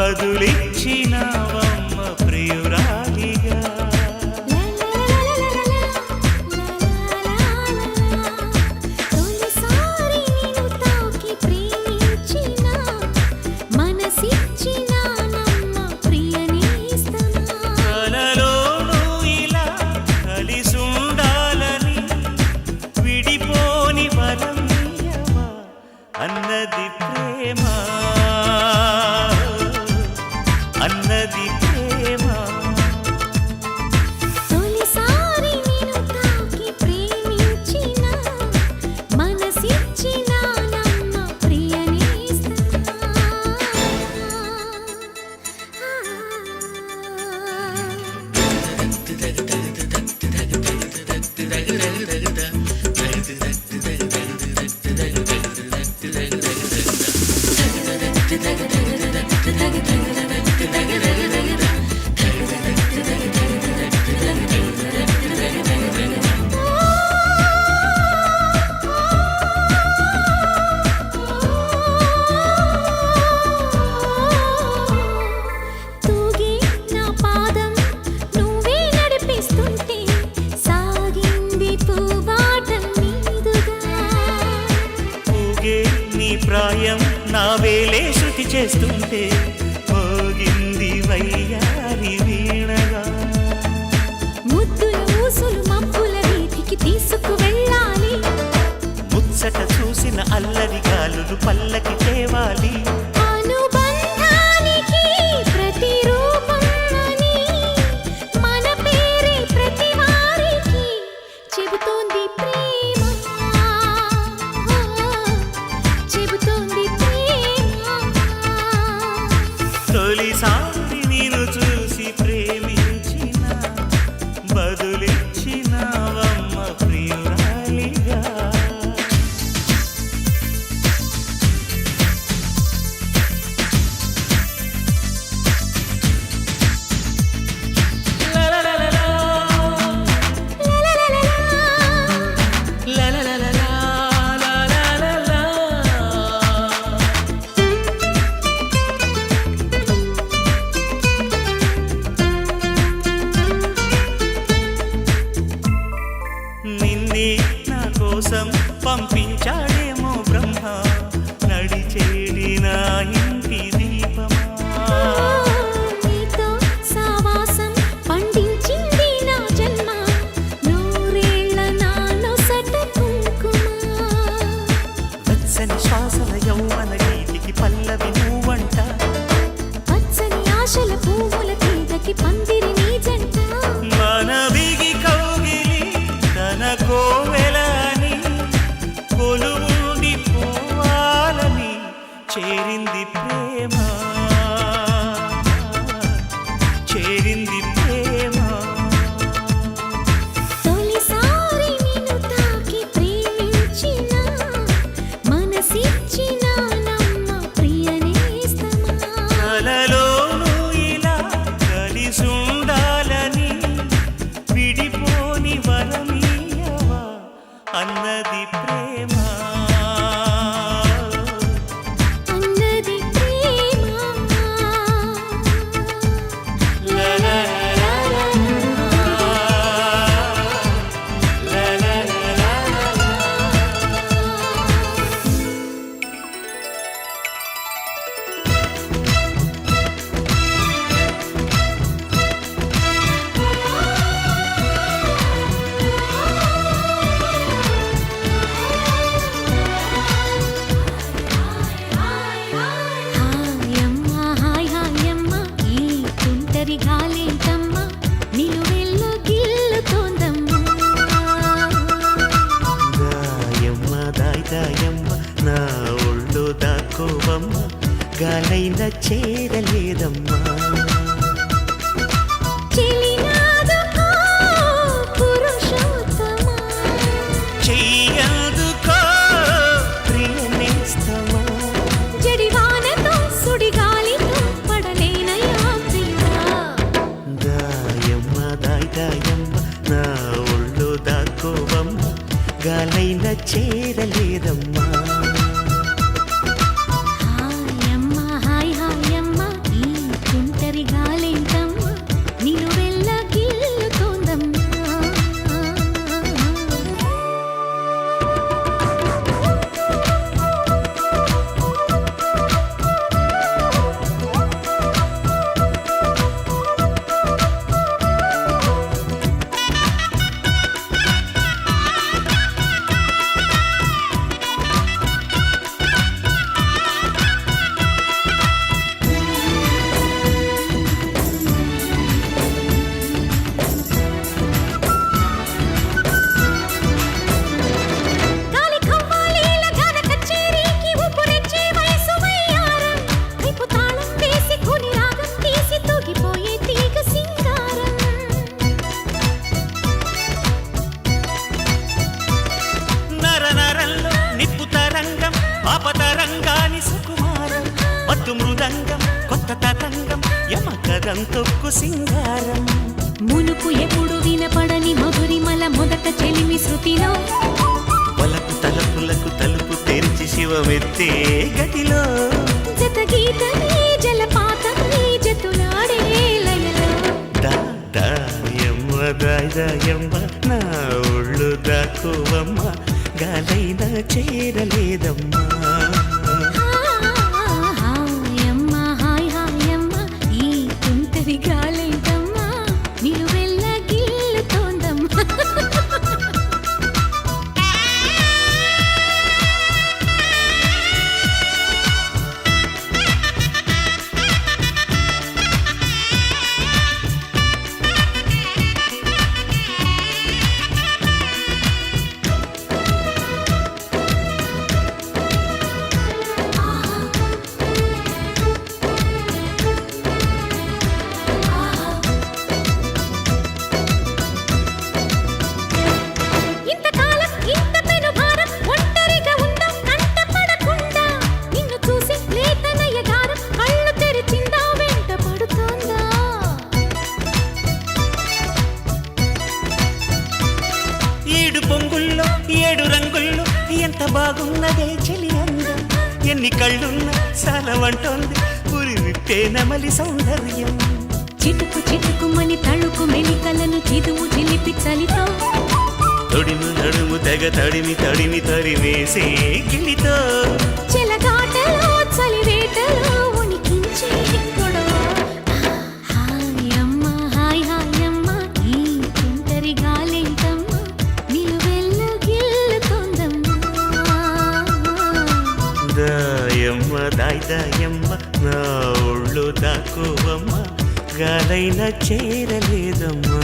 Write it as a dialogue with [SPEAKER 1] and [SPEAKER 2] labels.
[SPEAKER 1] బదులిచ్చినావమ్మ ప్రియురాలిగా. కలలోనూ ఇలా కలిసుండాలని విడిపోని వరమియ్యవా అన్నది ప్రేమ, అన్నది ప్రేమ.
[SPEAKER 2] తొలిసారి నిన్ను తాకి ప్రేమించిన మనసిచ్చిన నమ్మ ప్రియ నేస్తమా. తూగే నా పాదం నువ్వే నడిపిస్తుంటే సాగింది పూబాటం మీదుగా.
[SPEAKER 1] ఊగే నీ ప్రాయం నా వేలే శృతి చేస్తుంటే మోగింది వయ్యారి వీణగా.
[SPEAKER 2] ముద్దుల ఊసులు మబ్బుల వీధికి తీసుకు వెళ్ళాలి.
[SPEAKER 1] ముచ్చట చూసిన అల్లరి గాలులు పల్లకి తేవాలి.
[SPEAKER 2] అనుబంధానికి ప్రతిరూపం అని మన పేరే ప్రతి వారికి చెబుతోంది ప్రేమ, చెబుతోంది ప్రేమ.
[SPEAKER 1] తొలిసారి నేను చూసి ప్రేమించిన బదులిచ్చినావమ్మ ప్రియురాలిగా. నిన్నే నా కోసం పంపించాడేమో బ్రహ్మ, నడిచేడి నా ఇంటి దీపమా.
[SPEAKER 2] నీతో సావాసం పండించింది నా జన్మ, నూరేళ్ల నా నొసట కుంకుమ.
[SPEAKER 1] వెచ్చని శ్వాసల యౌవన గీతికి పల్లవి నువ్వంట.
[SPEAKER 2] పచ్చని ఆశల పువ్వుల తీగకి పందిరి నీ జంట.
[SPEAKER 1] మన బిగి కౌగిలి తన కోవెలని కొలువుండి పోవాలని చేరింది ప్రేమ, చేరింది ప్రేమ.
[SPEAKER 2] తొలిసారి నిన్ను తాకి ప్రేమించిన మనసిచ్చిన నమ్మ ప్రియ నేస్తమా.
[SPEAKER 1] కలలోనూ ఇలా కలిసుండాలని విడిపోని వరమియ్యవా అన్నది ప్రేమ,
[SPEAKER 2] అన్నది ప్రేమ.
[SPEAKER 1] లా లా లా లా లా లా లా లా.
[SPEAKER 2] హాయమ్మ హాయ్ హాయమ్మ ఈ తుంటరి గాలేంటమ్మ నిలువెల్లు గిల్లుతోందమ్మ.
[SPEAKER 1] దాయమ్మ దాయమ్మ నా ఒళ్ళు దాక్కోవమ్మ, గాలైన చేరలేదమ్మా.
[SPEAKER 2] చెలినాదుకో పురుషోత్తమా.
[SPEAKER 1] చెయ్యదుకో ప్రియ నేస్తమా.
[SPEAKER 2] జడివానతో సుడిగాలితో పడలేనయ్యా ప్రియుడా.
[SPEAKER 1] దాయమ్మ దాయమ్మ నా ఒళ్ళు దాక్కోవమ్మ, గాలైన చేరలేదమ్మా.
[SPEAKER 2] హాయమ్మ హాయ్ హాయమ్మ ఈ
[SPEAKER 1] గంతొక్కు సింగారం
[SPEAKER 2] మునుపు ఎప్పుడు వినపడని మధురిమల మొదట చెలిమి శృతిలో
[SPEAKER 1] వలకు తలపులకు తలుపు తెరిచి శివమెత్తే గదిలో
[SPEAKER 2] జత గీతమే జలపాతమే జతులాడే లయలో
[SPEAKER 1] దాయమ్మ దాయమ్మ నా ఒళ్ళు దాకోవమ్మ గాలైన చేరలేదమ్మా
[SPEAKER 2] హాయమ్మ హాయ్ హాయమ్మ ఈ తుంటరి గాలేంటమ్మా నిలువెల్ల గిల్లుతోందమ్మా ఇంతకాలం ఇంత పెను భారం ఒంటరిగా ఉందాం కంటపడకుండా నిన్ను చూసి లేతనయ్య గారం కళ్ళు తెరిచిందా వెంట పడుతోందా
[SPEAKER 1] ఏడు పొంగుల్లో ఏడు రంగుల్లో ఎంత బాగున్నదే చెలి అందం ఎన్ని కళ్ళున్నా సాలవంటోంది పురి విప్పే నమలి సౌందర్యం
[SPEAKER 2] చిటుకు చిటుకుమని తళుకు మెలికలను చిదుము చిలిపి చలితో
[SPEAKER 1] తొడిము నడుము తెగ తడిమి తడిమి తరిమేసే గిలితో
[SPEAKER 2] చెలగాటలో చలివేటలో ఉనికించే గొడవ హాయమ్మ హాయ్ హాయమ్మ ఈ తుంటరి గాలేంటమ్మ నిలువెల్ల గిల్లుతోందమ్మా
[SPEAKER 1] దాయమ్మ దాయమ్మ నా ఒళ్ళు దాకోవమ్మ గాలైన చేరలేదమ్మా